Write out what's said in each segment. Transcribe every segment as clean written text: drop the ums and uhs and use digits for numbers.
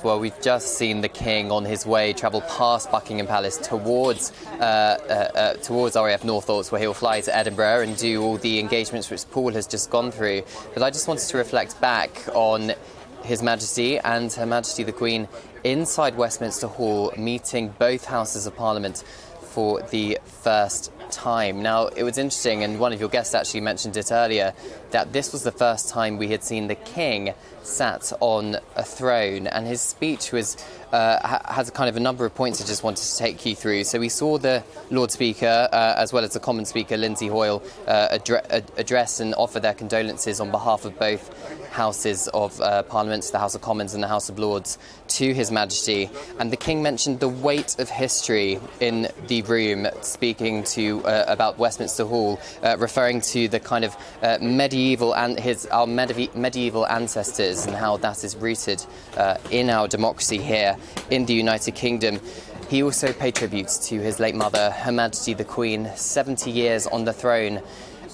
Well, we've just seen the King on his way travel past Buckingham Palace towards RAF Northoughts, where he'll fly to Edinburgh and do all the engagements which Paul has just gone through. But I just wanted to reflect back on His Majesty and Her Majesty the Queen inside Westminster Hall, meeting both Houses of Parliament for the first time. Now, it was interesting, and one of your guests actually mentioned it earlier, that this was the first time we had seen the King sat on a throne, and his speech was has kind of a number of points I just wanted to take you through. So we saw the Lord Speaker, as well as the Common Speaker, Lindsay Hoyle, address and offer their condolences on behalf of both Houses of Parliament, the House of Commons and the House of Lords, to His Majesty. And the King mentioned the weight of history in the room, speaking to about Westminster Hall, referring to the kind of medieval and our medieval ancestors and how that is rooted in our democracy here in the United Kingdom. He also paid tribute to his late mother, Her Majesty the Queen, 70 years on the throne,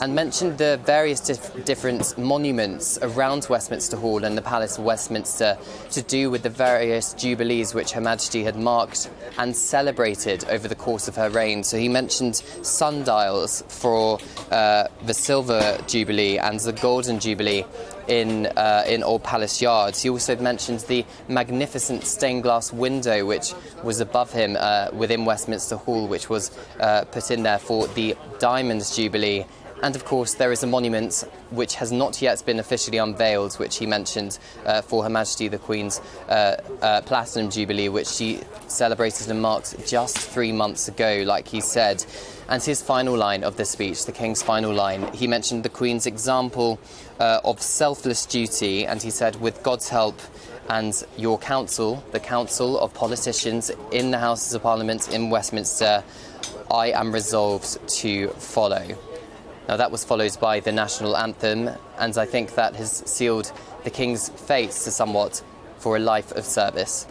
and mentioned the various different monuments around Westminster Hall and the Palace of Westminster to do with the various jubilees which Her Majesty had marked and celebrated over the course of her reign. So he mentioned sundials for the Silver Jubilee and the Golden Jubilee in Old Palace Yards. He also mentioned the magnificent stained glass window which was above him within Westminster Hall, which was put in there for the Diamonds Jubilee. And of course, there is a monument which has not yet been officially unveiled, which he mentioned for Her Majesty the Queen's Platinum Jubilee, which she celebrated and marked just 3 months ago, like he said. And his final line of the speech, the King's final line, he mentioned the Queen's example of selfless duty, and he said, with God's help and your council, the council of politicians in the Houses of Parliament in Westminster, I am resolved to follow. Now, that was followed by the national anthem, and I think that has sealed the King's fate somewhat for a life of service.